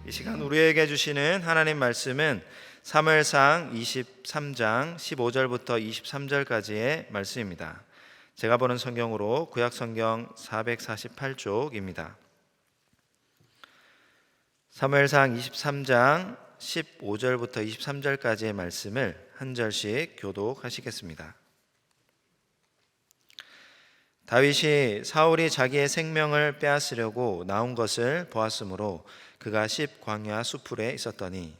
이 시간 우리에게 주시는 하나님 말씀은 사무엘상 23장 15절부터 23절까지의 말씀입니다. 제가 보는 성경으로 구약성경 448쪽입니다. 사무엘상 23장 15절부터 23절까지의 말씀을 한 절씩 교독하시겠습니다. 다윗이 사울이 자기의 생명을 빼앗으려고 나온 것을 보았으므로 그가 십 광야 수풀에 있었더니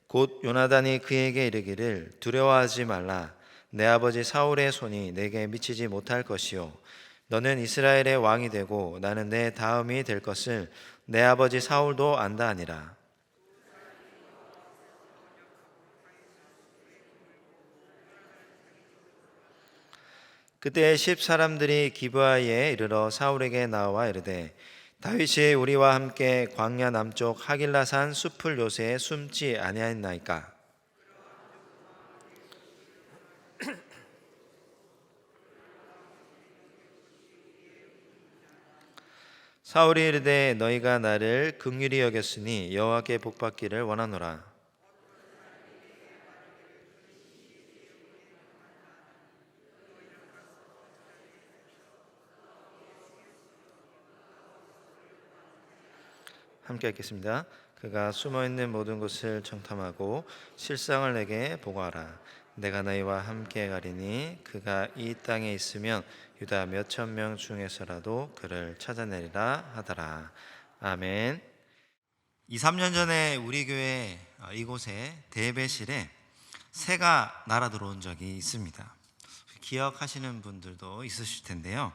곧 요나단이 그에게 이르기를 두려워하지 말라. 내 아버지 사울의 손이 내게 미치지 못할 것이요 너는 이스라엘의 왕이 되고 나는 내 다음이 될 것을 내 아버지 사울도 안다 하니라. 그때 십 사람들이 기브아에 이르러 사울에게 나와 이르되 다윗이 우리와 함께 광야 남쪽 하길라산 숲을 요새에 숨지 아니하였나이까. 사울이 이르되 너희가 나를 긍휼히 여겼으니 여호와께 복받기를 원하노라. 함께 읽겠습니다. 그가 숨어있는 모든 곳을 청탐하고 실상을 내게 보고하라. 내가 너희와 함께 가리니 그가 이 땅에 있으면 유다 몇천 명 중에서라도 그를 찾아내리라 하더라. 아멘. 2, 3년 전에 우리 교회 이곳에 대배실에 새가 날아 들어온 적이 있습니다. 기억하시는 분들도 있으실 텐데요.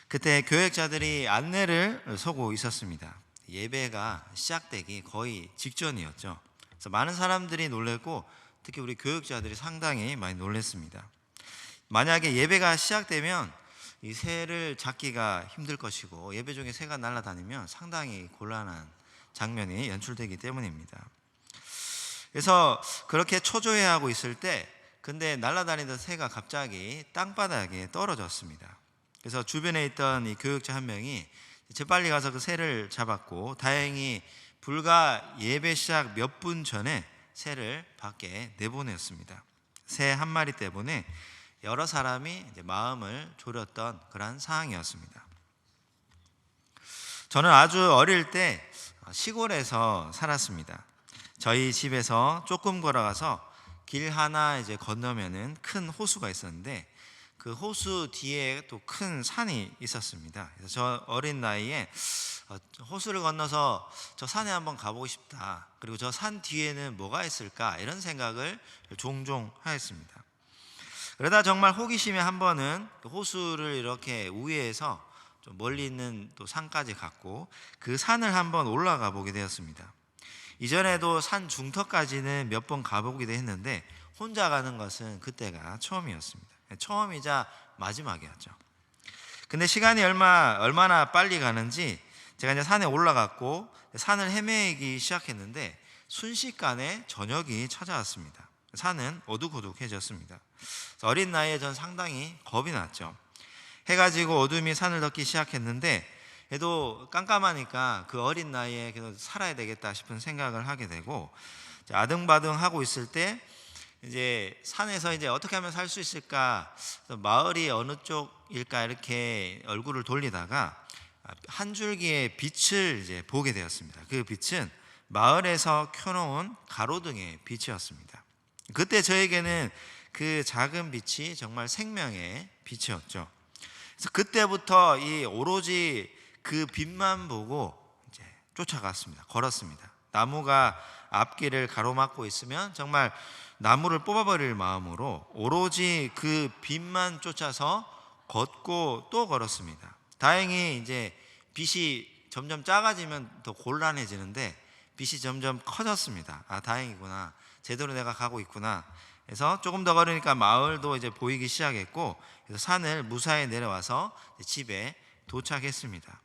그때 교역자들이 안내를 서고 있었습니다. 예배가 시작되기 거의 직전이었죠. 그래서 많은 사람들이 놀랐고 특히 우리 교역자들이 상당히 많이 놀랐습니다. 만약에 예배가 시작되면 이 새를 잡기가 힘들 것이고 예배 중에 새가 날아다니면 상당히 곤란한 장면이 연출되기 때문입니다. 그래서 그렇게 초조해하고 있을 때 근데 날아다니던 새가 갑자기 땅바닥에 떨어졌습니다. 그래서 주변에 있던 이 교역자 한 명이 재빨리 가서 그 새를 잡았고 다행히 불과 예배 시작 몇 분 전에 새를 밖에 내보냈습니다. 새 한 마리 때문에 여러 사람이 이제 마음을 졸였던 그런 상황이었습니다. 저는 아주 어릴 때 시골에서 살았습니다. 저희 집에서 조금 걸어가서 길 하나 이제 건너면은 큰 호수가 있었는데 그 호수 뒤에 또 큰 산이 있었습니다. 그래서 저 어린 나이에 호수를 건너서 저 산에 한번 가보고 싶다. 그리고 저 산 뒤에는 뭐가 있을까 이런 생각을 종종 하였습니다. 그러다 정말 호기심에 한 번은 호수를 이렇게 우회해서 좀 멀리 있는 또 산까지 갔고 그 산을 한번 올라가 보게 되었습니다. 이전에도 산 중턱까지는 몇 번 가보기도 했는데 혼자 가는 것은 그때가 처음이었습니다. 처음이자 마지막이었죠. 근데 시간이 얼마나 빨리 가는지 제가 이제 산에 올라갔고 산을 헤매기 시작했는데 순식간에 저녁이 찾아왔습니다. 산은 어둑어둑해졌습니다. 어린 나이에 전 상당히 겁이 났죠. 해가 지고 어둠이 산을 덮기 시작했는데 그래도 깜깜하니까 그 어린 나이에 그래도 살아야 되겠다 싶은 생각을 하게 되고 아등바등 하고 있을 때 이제 산에서 이제 어떻게 하면 살 수 있을까 마을이 어느 쪽일까 이렇게 얼굴을 돌리다가 한 줄기의 빛을 이제 보게 되었습니다. 그 빛은 마을에서 켜놓은 가로등의 빛이었습니다. 그때 저에게는 그 작은 빛이 정말 생명의 빛이었죠. 그래서 그때부터 이 오로지 그 빛만 보고 이제 쫓아갔습니다. 걸었습니다. 나무가 앞길을 가로막고 있으면 정말 나무를 뽑아버릴 마음으로 오로지 그 빛만 쫓아서 걷고 또 걸었습니다. 다행히 이제 빛이 점점 작아지면 더 곤란해지는데 빛이 점점 커졌습니다. 아, 다행이구나. 제대로 내가 가고 있구나. 그래서 조금 더 걸으니까 마을도 이제 보이기 시작했고 그래서 산을 무사히 내려와서 집에 도착했습니다.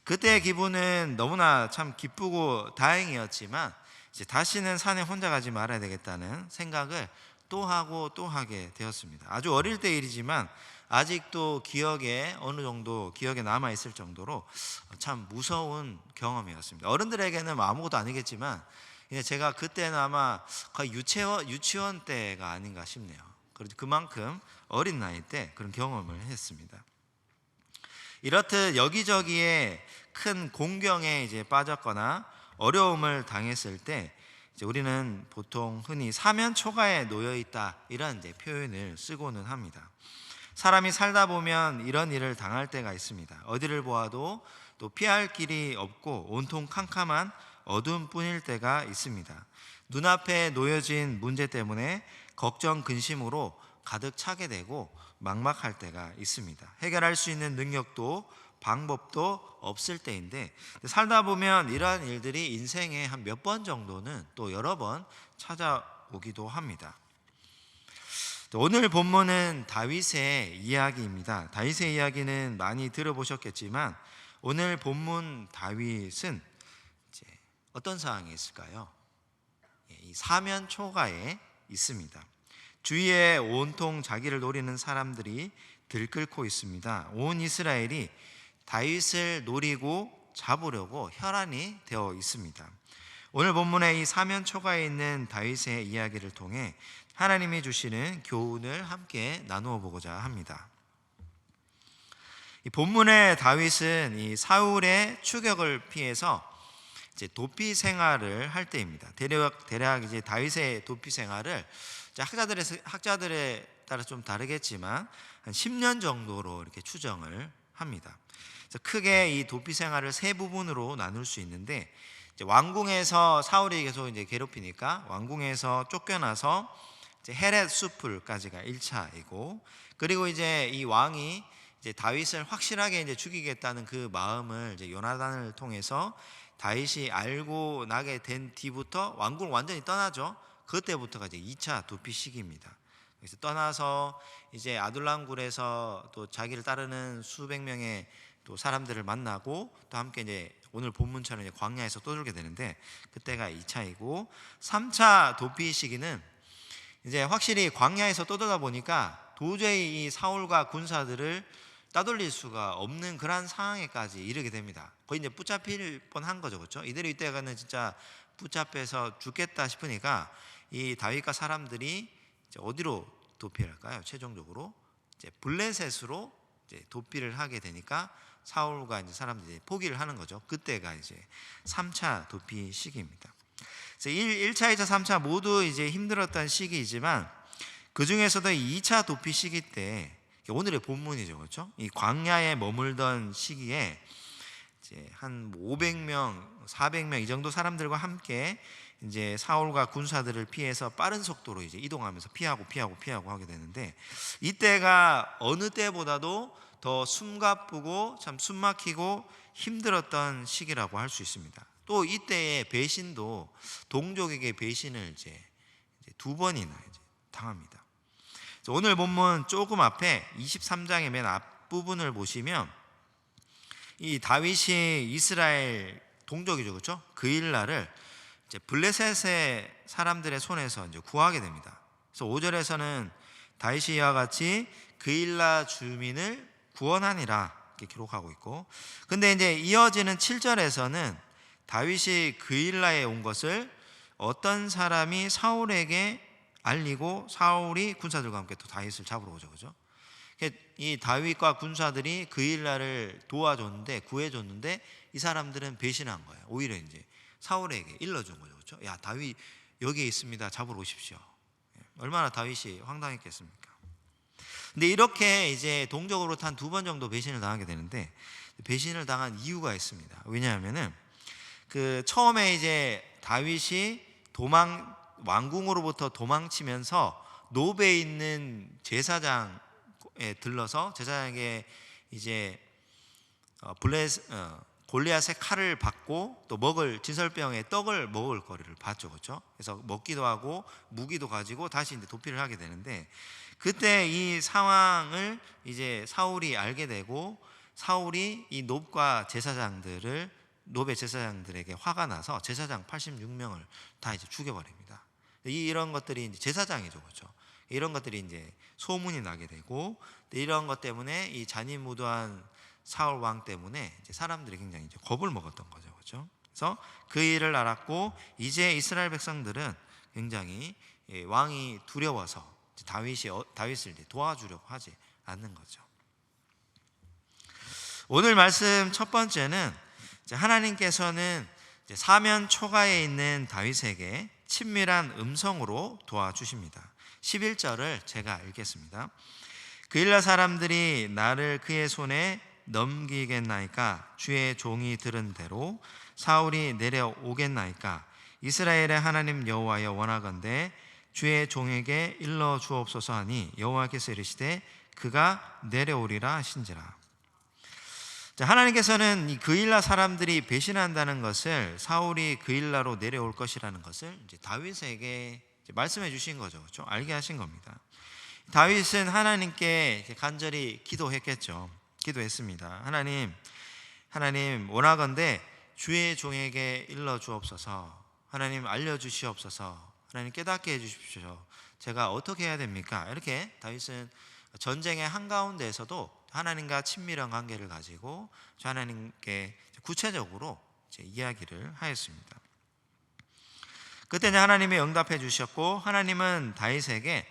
그때의 기분은 너무나 참 기쁘고 다행이었지만 이제 다시는 산에 혼자 가지 말아야 되겠다는 생각을 또 하고 또 하게 되었습니다. 아주 어릴 때 일이지만 아직도 기억에 어느 정도 기억에 남아 있을 정도로 참 무서운 경험이었습니다. 어른들에게는 뭐 아무것도 아니겠지만 이제 제가 그때는 아마 거의 유치원 때가 아닌가 싶네요. 그래도 그만큼 어린 나이 때 그런 경험을 했습니다. 이렇듯 여기저기에 큰 공경에 이제 빠졌거나 어려움을 당했을 때 이제 우리는 보통 흔히 사면초가에 놓여 있다 이런 이제 표현을 쓰고는 합니다. 사람이 살다 보면 이런 일을 당할 때가 있습니다. 어디를 보아도 또 피할 길이 없고 온통 캄캄한 어둠뿐일 때가 있습니다. 눈앞에 놓여진 문제 때문에 걱정 근심으로 가득 차게 되고 막막할 때가 있습니다. 해결할 수 있는 능력도 방법도 없을 때인데 살다 보면 이러한 일들이 인생에 한 몇 번 정도는 또 여러 번 찾아오기도 합니다. 오늘 본문은 다윗의 이야기입니다. 다윗의 이야기는 많이 들어보셨겠지만 오늘 본문 다윗은 이제 어떤 상황이 있을까요? 이 사면 초가에 있습니다. 주위에 온통 자기를 노리는 사람들이 들끓고 있습니다. 온 이스라엘이 다윗을 노리고 잡으려고 혈안이 되어 있습니다. 오늘 본문의 이 사면 초가에 있는 다윗의 이야기를 통해 하나님이 주시는 교훈을 함께 나누어 보고자 합니다. 이 본문의 다윗은 이 사울의 추격을 피해서 이제 도피 생활을 할 때입니다. 대략 이제 다윗의 도피 생활을 학자들에 따라 좀 다르겠지만 한 10년 정도로 이렇게 추정을 합니다. 그래서 크게 이 도피 생활을 세 부분으로 나눌 수 있는데 이제 왕궁에서 사울이 계속 이제 괴롭히니까 왕궁에서 쫓겨나서 이제 헤렛 수풀까지가 1차이고 그리고 이제 이 왕이 이제 다윗을 확실하게 이제 죽이겠다는 그 마음을 이제 요나단을 통해서 다윗이 알고 나게 된 뒤부터 왕궁을 완전히 떠나죠. 그때부터가 이제 2차 도피 시기입니다. 그래서 떠나서 이제 아둘람굴에서 또 자기를 따르는 수백 명의 또 사람들을 만나고 또 함께 이제 오늘 본문처럼 이제 광야에서 떠돌게 되는데 그때가 2차이고 3차 도피 시기는 이제 확실히 광야에서 떠돌다 보니까 도저히 이 사울과 군사들을 따돌릴 수가 없는 그런 상황에까지 이르게 됩니다. 거의 이제 붙잡힐 뻔한 거죠, 그렇죠? 이대로 이때가는 진짜 붙잡혀서 죽겠다 싶으니까 이 다윗과 사람들이 이제 어디로 도피를 할까요? 최종적으로 이제 블레셋으로 이제 도피를 하게 되니까 사울과 이제 사람들이 포기를 하는 거죠. 그때가 이제 3차 도피 시기입니다. 그래서 1차, 2차, 3차 모두 이제 힘들었던 시기이지만 그 중에서도 2차 도피 시기 때 오늘의 본문이죠, 그렇죠? 이 광야에 머물던 시기에 이제 한 500명, 400명 이 정도 사람들과 함께 이제 사울과 군사들을 피해서 빠른 속도로 이제 이동하면서 피하고 하게 되는데 이때가 어느 때보다도 더 숨가쁘고 참 숨막히고 힘들었던 시기라고 할 수 있습니다. 또 이때의 배신도 동족에게 배신을 이제 두 번이나 이제 당합니다. 오늘 본문 조금 앞에 23장의 맨 앞부분을 보시면 이 다윗이 이스라엘 동족이죠, 그렇죠? 그 일날을 이제 블레셋의 사람들의 손에서 이제 구하게 됩니다. 그래서 5절에서는 다윗이 이와 같이 그 일날 주민을 구원하니라 이렇게 기록하고 있고, 근데 이제 이어지는 7절에서는 다윗이 그 일날에 온 것을 어떤 사람이 사울에게 알리고 사울이 군사들과 함께 또 다윗을 잡으러 오죠, 그죠? 이 다윗과 군사들이 그 일날을 도와줬는데 구해줬는데 이 사람들은 배신한 거예요. 오히려 이제 사울에게 일러준 거죠, 그렇죠? 야, 다윗 여기에 있습니다. 잡으러 오십시오. 얼마나 다윗이 황당했겠습니까? 근데 이렇게 이제 동족으로 한 두 번 정도 배신을 당하게 되는데 배신을 당한 이유가 있습니다. 왜냐하면은 그 처음에 이제 다윗이 왕궁으로부터 도망치면서 노베에 있는 제사장에 들러서 제사장에게 이제 골리앗의 칼을 받고 또 먹을 진설병에 떡을 먹을 거리를 봤죠, 그렇죠? 그래서 먹기도 하고 무기도 가지고 다시 이제 도피를 하게 되는데 그때 이 상황을 이제 사울이 알게 되고 사울이 이 놉과 놉의 제사장들에게 화가 나서 제사장 86명을 다 이제 죽여버립니다. 이런 것들이 이제 제사장이죠, 그렇죠? 이런 것들이 이제 소문이 나게 되고, 이런 것 때문에 이 잔인무도한 사울 왕 때문에 이제 사람들이 굉장히 이제 겁을 먹었던 거죠, 그렇죠? 그래서 그 일을 알았고 이제 이스라엘 백성들은 굉장히 왕이 두려워서 다윗을 이제 도와주려고 하지 않는 거죠. 오늘 말씀 첫 번째는 하나님께서는 사면 초가에 있는 다윗에게 친밀한 음성으로 도와주십니다. 11절을 제가 읽겠습니다. 그일라 사람들이 나를 그의 손에 넘기겠나이까? 주의 종이 들은 대로 사울이 내려오겠나이까? 이스라엘의 하나님 여호와여, 원하건대 주의 종에게 일러 주옵소서 하니 여호와께서 이르시되 그가 내려오리라 하신지라. 하나님께서는 이 그일라 사람들이 배신한다는 것을, 사울이 그일라로 내려올 것이라는 것을 이제 다윗에게 말씀해 주신 거죠, 그렇죠? 알게 하신 겁니다. 다윗은 하나님께 간절히 기도했습니다. 하나님 원하건대 주의 종에게 일러 주옵소서. 하나님 알려주시옵소서. 하나님 깨닫게 해주십시오. 제가 어떻게 해야 됩니까? 이렇게 다윗은 전쟁의 한가운데에서도 하나님과 친밀한 관계를 가지고 하나님께 구체적으로 이야기를 하였습니다. 그때 하나님이 응답해 주셨고, 하나님은 다윗에게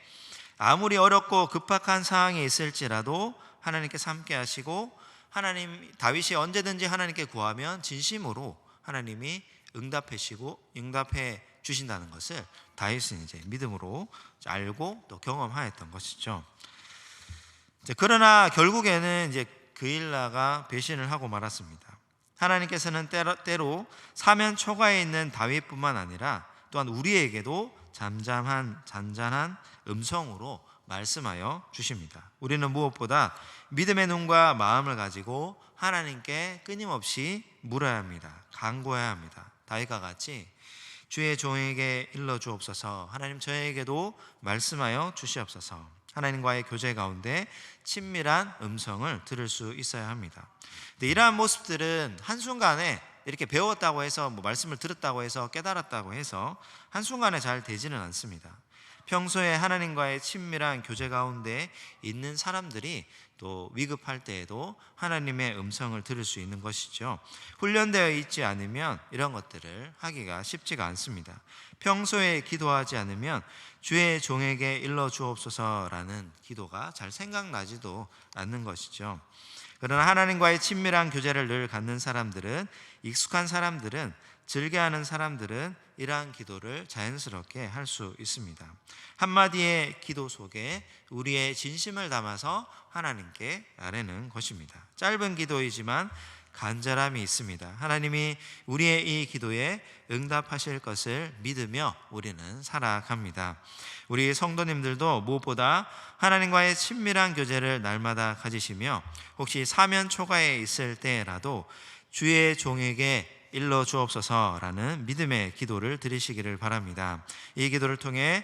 아무리 어렵고 급박한 상황이 있을지라도 하나님께서 함께 하시고, 다윗이 언제든지 하나님께 구하면 진심으로 하나님이 응답해 주신다는 것을 다윗은 이제 믿음으로 알고 또 경험하였던 것이죠. 그러나 결국에는 이제 그일라가 배신을 하고 말았습니다. 하나님께서는 때로 사면 초가에 있는 다윗뿐만 아니라 또한 우리에게도 잔잔한 음성으로 말씀하여 주십니다. 우리는 무엇보다 믿음의 눈과 마음을 가지고 하나님께 끊임없이 물어야 합니다. 간구해야 합니다. 다윗과 같이 주의 종에게 일러 주옵소서. 하나님 저에게도 말씀하여 주시옵소서. 하나님과의 교제 가운데 친밀한 음성을 들을 수 있어야 합니다. 근데 이러한 모습들은 한순간에 이렇게 배웠다고 해서, 말씀을 들었다고 해서, 깨달았다고 해서 한순간에 잘 되지는 않습니다. 평소에 하나님과의 친밀한 교제 가운데 있는 사람들이 또 위급할 때에도 하나님의 음성을 들을 수 있는 것이죠. 훈련되어 있지 않으면 이런 것들을 하기가 쉽지가 않습니다. 평소에 기도하지 않으면 주의 종에게 일러 주옵소서라는 기도가 잘 생각나지도 않는 것이죠. 그러나 하나님과의 친밀한 교제를 늘 갖는 사람들은, 익숙한 사람들은, 즐겨하는 사람들은 이러한 기도를 자연스럽게 할 수 있습니다. 한마디의 기도 속에 우리의 진심을 담아서 하나님께 아뢰는 것입니다. 짧은 기도이지만 간절함이 있습니다. 하나님이 우리의 이 기도에 응답하실 것을 믿으며 우리는 살아갑니다. 우리 성도님들도 무엇보다 하나님과의 친밀한 교제를 날마다 가지시며, 혹시 사면 초가에 있을 때라도 주의 종에게 일러 주옵소서라는 믿음의 기도를 드리시기를 바랍니다. 이 기도를 통해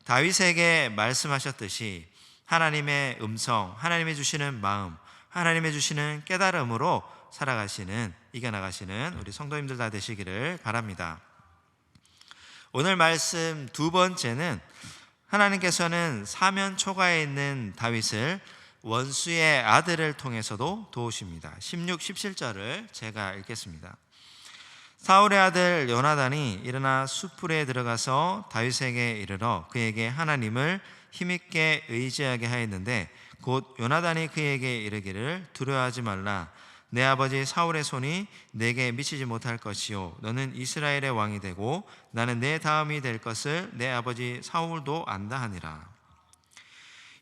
다윗에게 말씀하셨듯이 하나님의 음성, 하나님이 주시는 마음, 하나님이 주시는 깨달음으로 살아가시는, 이겨나가시는 우리 성도님들 다 되시기를 바랍니다. 오늘 말씀 두 번째는, 하나님께서는 사면 초가에 있는 다윗을 원수의 아들을 통해서도 도우십니다. 16, 17절을 제가 읽겠습니다. 사울의 아들 요나단이 일어나 숲풀에 들어가서 다윗에게 이르러 그에게 하나님을 힘있게 의지하게 하였는데, 곧 요나단이 그에게 이르기를 두려워하지 말라. 내 아버지 사울의 손이 내게 미치지 못할 것이요, 너는 이스라엘의 왕이 되고 나는 내 다음이 될 것을 내 아버지 사울도 안다 하니라.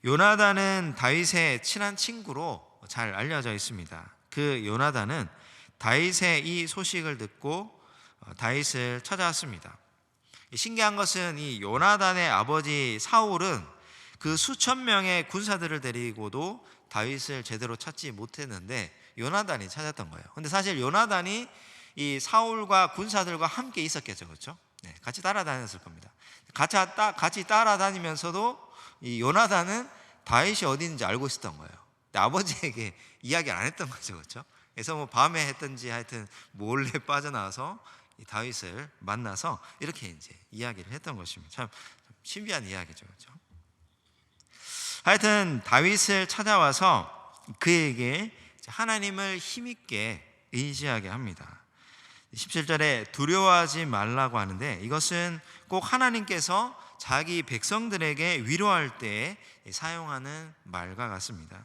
요나단은 다윗의 친한 친구로 잘 알려져 있습니다. 그 요나단은 다윗의 이 소식을 듣고 다윗을 찾아왔습니다. 신기한 것은 이 요나단의 아버지 사울은 그 수천 명의 군사들을 데리고도 다윗을 제대로 찾지 못했는데 요나단이 찾았던 거예요. 근데 사실 요나단이 이 사울과 군사들과 함께 있었겠죠, 그렇죠? 네, 같이 따라다녔을 겁니다. 같이 따라다니면서도 이 요나단은 다윗이 어디 있는지 알고 있었던 거예요. 근데 아버지에게 이야기를 안 했던 거죠, 그렇죠? 그래서 밤에 했든지 하여튼 몰래 빠져나와서 이 다윗을 만나서 이렇게 이제 이야기를 했던 것입니다. 참 신비한 이야기죠, 그렇죠? 하여튼 다윗을 찾아와서 그에게 하나님을 힘있게 의지하게 합니다. 17절에 두려워하지 말라고 하는데, 이것은 꼭 하나님께서 자기 백성들에게 위로할 때 사용하는 말과 같습니다.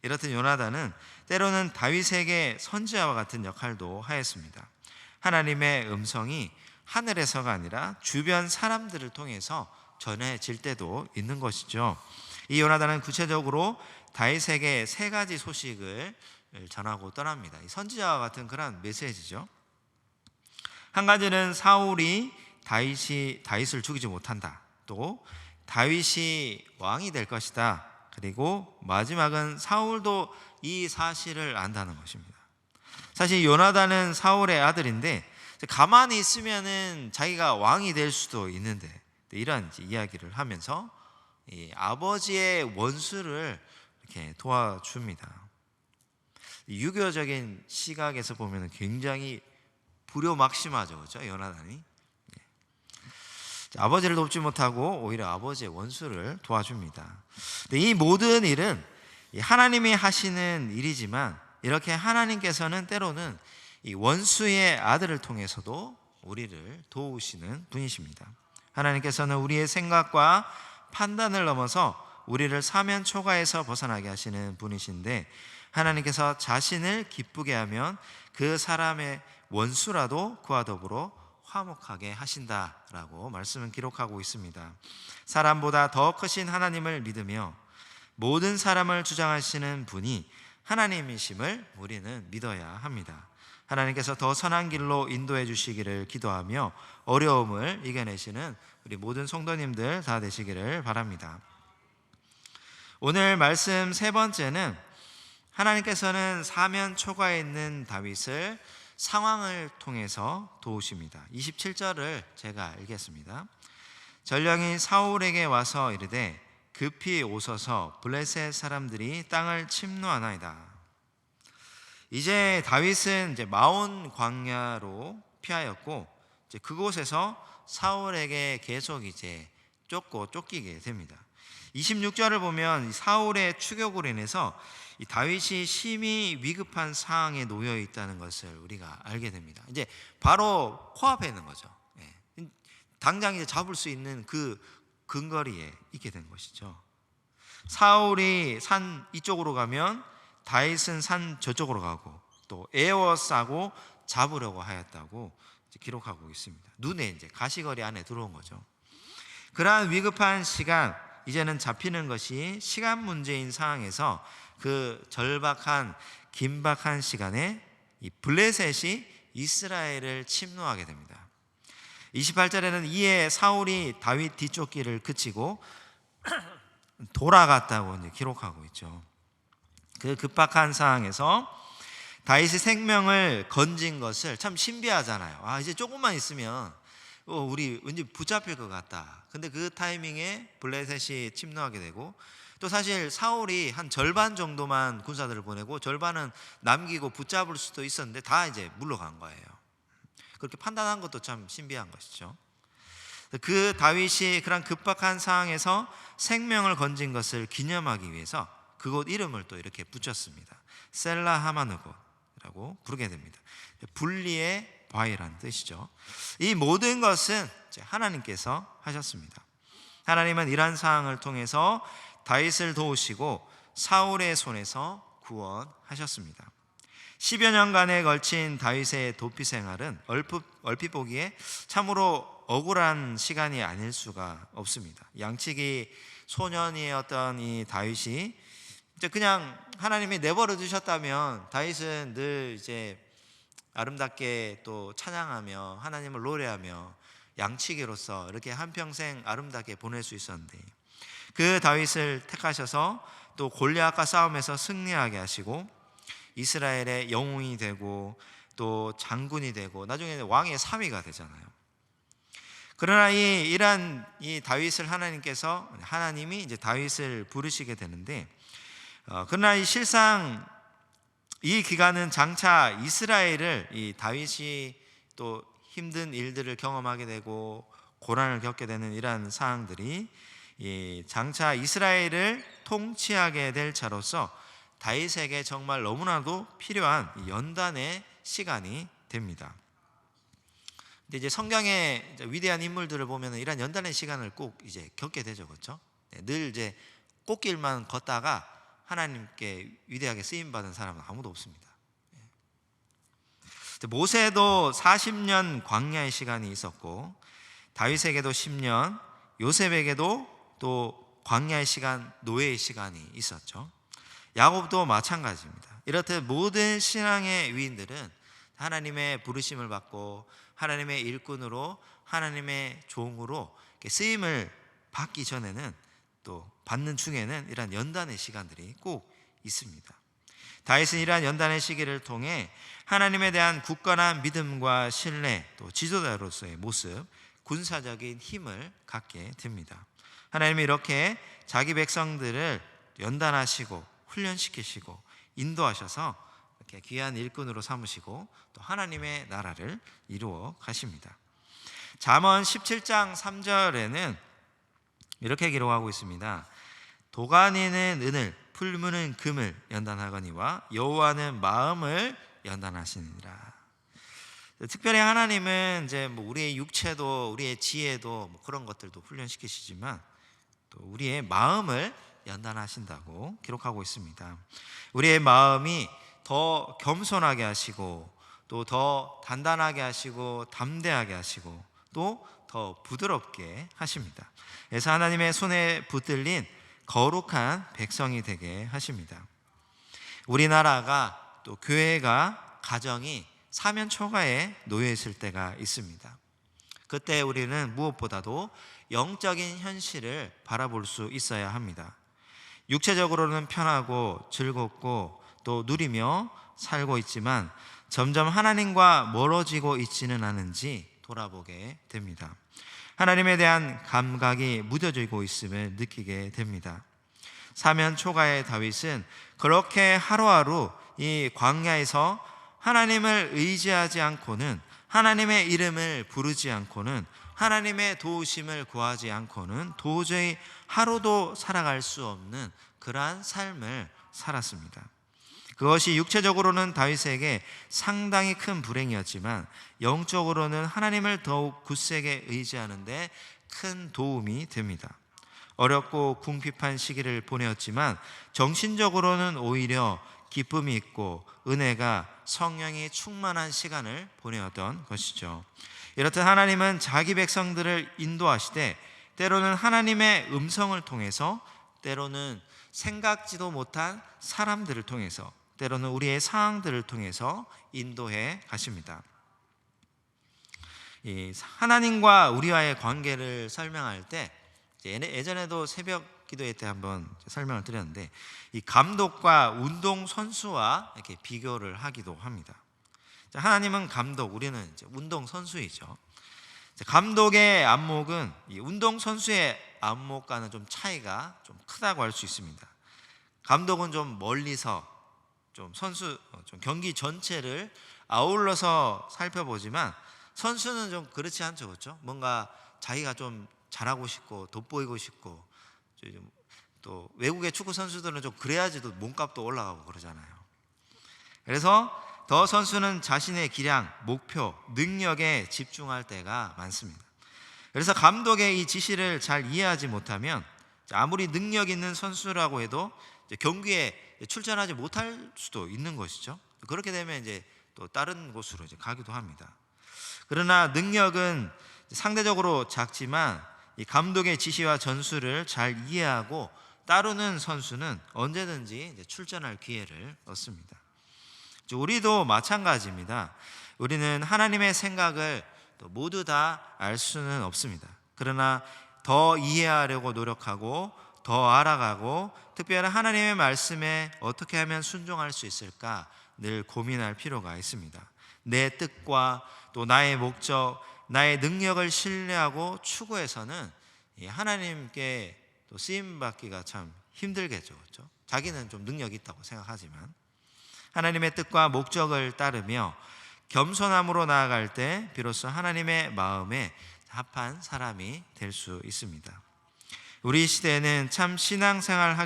이렇듯 요나단은 때로는 다윗에게 선지자와 같은 역할도 하였습니다. 하나님의 음성이 하늘에서가 아니라 주변 사람들을 통해서 전해질 때도 있는 것이죠. 이 요나단은 구체적으로 다윗에게 세 가지 소식을 전하고 떠납니다. 선지자와 같은 그런 메시지죠. 한 가지는 사울이 다윗을 죽이지 못한다. 또 다윗이 왕이 될 것이다. 그리고 마지막은 사울도 이 사실을 안다는 것입니다. 사실 요나단은 사울의 아들인데 가만히 있으면은 자기가 왕이 될 수도 있는데, 이런 이야기를 하면서 이 아버지의 원수를 이렇게 도와줍니다. 유교적인 시각에서 보면 굉장히 불효막심하죠, 그렇죠? 요나단이 아버지를 돕지 못하고 오히려 아버지의 원수를 도와줍니다. 이 모든 일은 하나님이 하시는 일이지만, 이렇게 하나님께서는 때로는 이 원수의 아들을 통해서도 우리를 도우시는 분이십니다. 하나님께서는 우리의 생각과 판단을 넘어서 우리를 사면 초가에서 벗어나게 하시는 분이신데, 하나님께서 자신을 기쁘게 하면 그 사람의 원수라도 그와 더불어 화목하게 하신다라고 말씀은 기록하고 있습니다. 사람보다 더 크신 하나님을 믿으며 모든 사람을 주장하시는 분이 하나님이심을 우리는 믿어야 합니다. 하나님께서 더 선한 길로 인도해 주시기를 기도하며 어려움을 이겨내시는 우리 모든 성도님들 다 되시기를 바랍니다. 오늘 말씀 세 번째는 하나님께서는 사면 초가에 있는 다윗을 상황을 통해서 도우십니다. 27절을 제가 읽겠습니다. 전령이 사울에게 와서 이르되 급히 오소서 블레셋 사람들이 땅을 침노하나이다. 이제 다윗은 마온 광야로 피하였고, 그곳에서 사울에게 계속 쫓기게 됩니다. 26절을 보면 사울의 추격으로 인해서 이 다윗이 심히 위급한 상황에 놓여 있다는 것을 우리가 알게 됩니다. 이제 바로 코앞에 있는 거죠. 당장 이제 잡을 수 있는 그 근거리에 있게 된 것이죠. 사울이 산 이쪽으로 가면 다윗은 산 저쪽으로 가고, 또 에워싸고 잡으려고 하였다고 기록하고 있습니다. 눈에 이제 가시거리 안에 들어온 거죠. 그러한 위급한 시간, 이제는 잡히는 것이 시간 문제인 상황에서 그 절박한 긴박한 시간에 이 블레셋이 이스라엘을 침노하게 됩니다. 28절에는 이에 사울이 다윗 뒤쫓기를 그치고 돌아갔다고 이제 기록하고 있죠. 그 급박한 상황에서 다윗의 생명을 건진 것을 참 신비하잖아요. 이제 조금만 있으면 우리 왠지 붙잡힐 것 같다. 근데 그 타이밍에 블레셋이 침노하게 되고, 또 사실 사울이 한 절반 정도만 군사들을 보내고 절반은 남기고 붙잡을 수도 있었는데 다 이제 물러간 거예요. 그렇게 판단한 것도 참 신비한 것이죠. 그 다윗이 그런 급박한 상황에서 생명을 건진 것을 기념하기 위해서 그곳 이름을 또 이렇게 붙였습니다. 셀라 하마누고라고 부르게 됩니다. 분리의 바위라는 뜻이죠. 이 모든 것은 하나님께서 하셨습니다. 하나님은 이러한 상황을 통해서 다윗을 도우시고 사울의 손에서 구원하셨습니다. 10여 년간에 걸친 다윗의 도피 생활은 얼핏 보기에 참으로 억울한 시간이 아닐 수가 없습니다. 양치기 소년이었던 이 다윗이 그냥 하나님이 내버려 두셨다면 다윗은 늘 이제 아름답게 또 찬양하며 하나님을 노래하며 양치기로서 이렇게 한평생 아름답게 보낼 수 있었는데, 그 다윗을 택하셔서 또 골리앗과 싸움에서 승리하게 하시고 이스라엘의 영웅이 되고 또 장군이 되고 나중에 왕의 3위가 되잖아요. 그러나 이러한 다윗을 하나님이 이제 다윗을 부르시게 되는데, 그러나 이 실상 이 기간은 장차 이스라엘을 이 다윗이 또 힘든 일들을 경험하게 되고 고난을 겪게 되는 이러한 상황들이 장차 이스라엘을 통치하게 될 자로서 다윗에게 정말 너무나도 필요한 연단의 시간이 됩니다. 근데 이제 성경의 위대한 인물들을 보면 이런 연단의 시간을 꼭 이제 겪게 되죠, 그렇죠? 늘 이제 꽃길만 걷다가 하나님께 위대하게 쓰임 받은 사람은 아무도 없습니다. 모세도 40년 광야의 시간이 있었고, 다윗에게도 10년, 요셉에게도 또 광야의 시간, 노예의 시간이 있었죠. 야곱도 마찬가지입니다. 이렇듯 모든 신앙의 위인들은 하나님의 부르심을 받고 하나님의 일꾼으로, 하나님의 종으로 쓰임을 받기 전에는, 또 받는 중에는 이러한 연단의 시간들이 꼭 있습니다. 다윗은 이러한 연단의 시기를 통해 하나님에 대한 굳건한 믿음과 신뢰, 또 지도자로서의 모습, 군사적인 힘을 갖게 됩니다. 하나님이 이렇게 자기 백성들을 연단하시고 훈련시키시고 인도하셔서 이렇게 귀한 일꾼으로 삼으시고 또 하나님의 나라를 이루어 가십니다. 잠언 17장 3절에는 이렇게 기록하고 있습니다. 도가니는 은을, 풀무는 금을 연단하거니와 여호와는 마음을 연단하시니라. 특별히 하나님은 이제 우리의 육체도, 우리의 지혜도 그런 것들도 훈련시키시지만 또 우리의 마음을 연단하신다고 기록하고 있습니다. 우리의 마음이 더 겸손하게 하시고 또 더 단단하게 하시고 담대하게 하시고 또 더 부드럽게 하십니다. 그래서 하나님의 손에 붙들린 거룩한 백성이 되게 하십니다. 우리나라가 또 교회가 가정이 사면 초가에 놓여 있을 때가 있습니다. 그때 우리는 무엇보다도 영적인 현실을 바라볼 수 있어야 합니다. 육체적으로는 편하고 즐겁고 또 누리며 살고 있지만 점점 하나님과 멀어지고 있지는 않은지 돌아보게 됩니다. 하나님에 대한 감각이 무뎌지고 있음을 느끼게 됩니다. 사면 초가의 다윗은 그렇게 하루하루 이 광야에서 하나님을 의지하지 않고는, 하나님의 이름을 부르지 않고는, 하나님의 도우심을 구하지 않고는 도저히 하루도 살아갈 수 없는 그러한 삶을 살았습니다. 그것이 육체적으로는 다윗에게 상당히 큰 불행이었지만 영적으로는 하나님을 더욱 굳세게 의지하는데 큰 도움이 됩니다. 어렵고 궁핍한 시기를 보내었지만 정신적으로는 오히려 기쁨이 있고 은혜가, 성령이 충만한 시간을 보내었던 것이죠. 이렇듯 하나님은 자기 백성들을 인도하시되 때로는 하나님의 음성을 통해서, 때로는 생각지도 못한 사람들을 통해서, 때로는 우리의 상황들을 통해서 인도해 가십니다. 하나님과 우리와의 관계를 설명할 때 예전에도 새벽 기도회 때 한번 설명을 드렸는데 이 감독과 운동 선수와 이렇게 비교를 하기도 합니다. 하나님은 감독, 우리는 이제 운동 선수이죠. 감독의 안목은 이 운동 선수의 안목과는 좀 차이가 좀 크다고 할 수 있습니다. 감독은 좀 멀리서 좀 경기 전체를 아울러서 살펴보지만 선수는 좀 그렇지 않죠, 그렇죠? 뭔가 자기가 좀 잘하고 싶고 돋보이고 싶고, 또 외국의 축구 선수들은 좀 그래야지 또 몸값도 올라가고 그러잖아요. 그래서 더 선수는 자신의 기량, 목표, 능력에 집중할 때가 많습니다. 그래서 감독의 이 지시를 잘 이해하지 못하면 아무리 능력 있는 선수라고 해도 경기에 출전하지 못할 수도 있는 것이죠. 그렇게 되면 이제 또 다른 곳으로 이제 가기도 합니다. 그러나 능력은 상대적으로 작지만 이 감독의 지시와 전술을 잘 이해하고 따르는 선수는 언제든지 이제 출전할 기회를 얻습니다. 우리도 마찬가지입니다. 우리는 하나님의 생각을 모두 다 알 수는 없습니다. 그러나 더 이해하려고 노력하고 더 알아가고 특별히 하나님의 말씀에 어떻게 하면 순종할 수 있을까 늘 고민할 필요가 있습니다. 내 뜻과 또 나의 목적, 나의 능력을 신뢰하고 추구해서는 하나님께 또 쓰임받기가 참 힘들겠죠, 그렇죠? 자기는 좀 능력이 있다고 생각하지만 하나님의 뜻과 목적을 따르며 겸손함으로 나아갈 때 비로소 하나님의 마음에 합한 사람이 될 수 있습니다. 우리 시대에는 참 신앙생활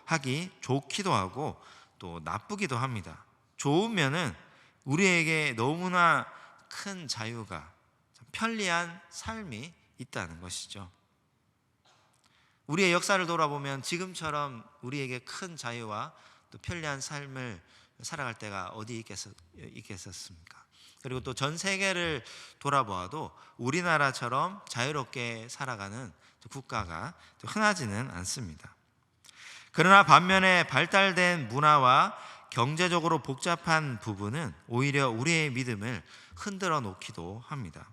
하기 좋기도 하고 또 나쁘기도 합니다. 좋은 면은 우리에게 너무나 큰 자유가, 편리한 삶이 있다는 것이죠. 우리의 역사를 돌아보면 지금처럼 우리에게 큰 자유와 또 편리한 삶을 살아갈 때가 어디 있겠었습니까? 그리고 또 전 세계를 돌아보아도 우리나라처럼 자유롭게 살아가는 국가가 흔하지는 않습니다. 그러나 반면에 발달된 문화와 경제적으로 복잡한 부분은 오히려 우리의 믿음을 흔들어 놓기도 합니다.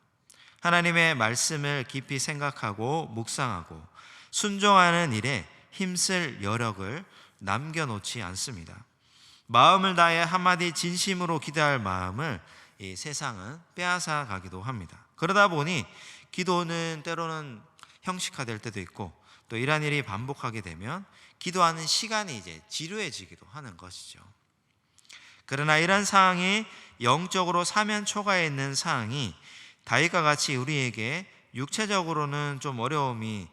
하나님의 말씀을 깊이 생각하고 묵상하고 순종하는 일에 힘쓸 여력을 남겨놓지 않습니다. 마음을 다해 한마디 진심으로 기도할 마음을 이 세상은 빼앗아 가기도 합니다. 그러다 보니 기도는 때로는 형식화될 때도 있고 또 이러한 일이 반복하게 되면 기도하는 시간이 이제 지루해지기도 하는 것이죠. 그러나 이런 상황이 영적으로 사면 초과에 있는 상황이 다윗과 같이 우리에게 육체적으로는 좀 어려움이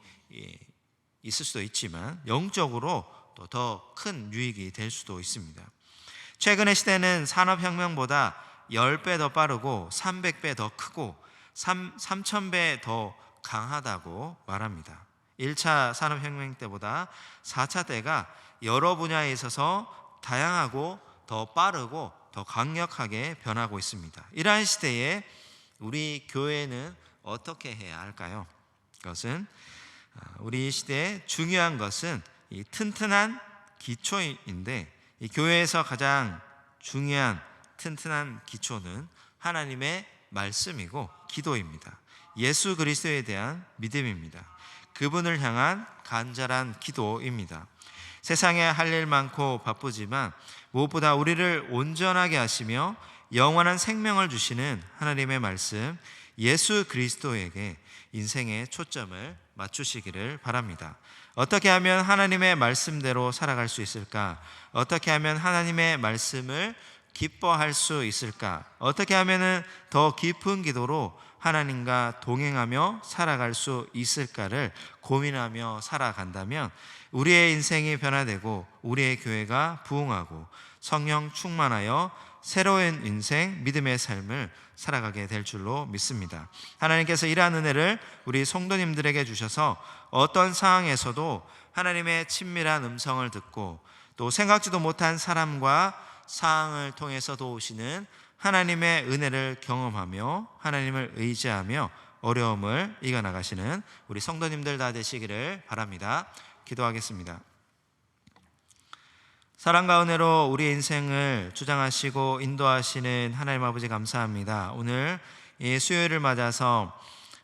있을 수도 있지만 영적으로 또 더 큰 유익이 될 수도 있습니다. 최근의 시대는 산업혁명보다 10배 더 빠르고 300배 더 크고 3000배 더 강하다고 말합니다. 1차 산업혁명 때보다 4차 때가 여러 분야에 있어서 다양하고 더 빠르고 더 강력하게 변하고 있습니다. 이러한 시대에 우리 교회는 어떻게 해야 할까요? 그것은 우리 시대에 중요한 것은 이 튼튼한 기초인데 이 교회에서 가장 중요한 튼튼한 기초는 하나님의 말씀이고 기도입니다. 예수 그리스도에 대한 믿음입니다. 그분을 향한 간절한 기도입니다. 세상에 할 일 많고 바쁘지만 무엇보다 우리를 온전하게 하시며 영원한 생명을 주시는 하나님의 말씀 예수 그리스도에게 인생의 초점을 맞추시기를 바랍니다. 어떻게 하면 하나님의 말씀대로 살아갈 수 있을까? 어떻게 하면 하나님의 말씀을 기뻐할 수 있을까? 어떻게 하면 더 깊은 기도로 하나님과 동행하며 살아갈 수 있을까를 고민하며 살아간다면 우리의 인생이 변화되고 우리의 교회가 부흥하고 성령 충만하여 새로운 인생, 믿음의 삶을 살아가게 될 줄로 믿습니다. 하나님께서 이러한 은혜를 우리 성도님들에게 주셔서 어떤 상황에서도 하나님의 친밀한 음성을 듣고 또 생각지도 못한 사람과 상황을 통해서 도우시는 하나님의 은혜를 경험하며 하나님을 의지하며 어려움을 이겨나가시는 우리 성도님들 다 되시기를 바랍니다. 기도하겠습니다. 사랑과 은혜로 우리 인생을 주장하시고 인도하시는 하나님 아버지 감사합니다. 오늘 이 수요일을 맞아서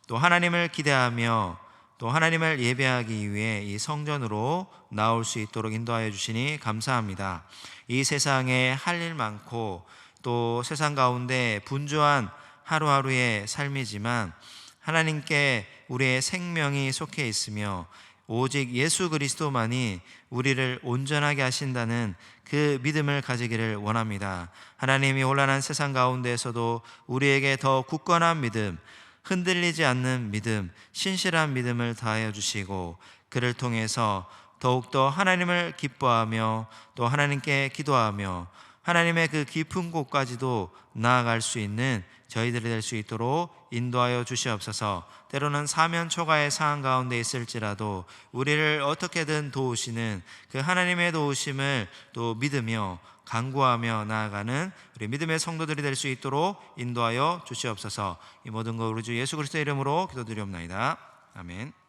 또 하나님을 기대하며 또 하나님을 예배하기 위해 이 성전으로 나올 수 있도록 인도하여 주시니 감사합니다. 이 세상에 할 일 많고 또 세상 가운데 분주한 하루하루의 삶이지만 하나님께 우리의 생명이 속해 있으며 오직 예수 그리스도만이 우리를 온전하게 하신다는 그 믿음을 가지기를 원합니다. 하나님이 혼란한 세상 가운데에서도 우리에게 더 굳건한 믿음, 흔들리지 않는 믿음, 신실한 믿음을 다하여 주시고 그를 통해서 더욱더 하나님을 기뻐하며 또 하나님께 기도하며 하나님의 그 깊은 곳까지도 나아갈 수 있는 저희들이 될 수 있도록 인도하여 주시옵소서. 때로는 사면 초과의 상황 가운데 있을지라도 우리를 어떻게든 도우시는 그 하나님의 도우심을 또 믿으며 간구하며 나아가는 우리 믿음의 성도들이 될 수 있도록 인도하여 주시옵소서. 이 모든 것 우리 주 예수 그리스도의 이름으로 기도드리옵나이다. 아멘.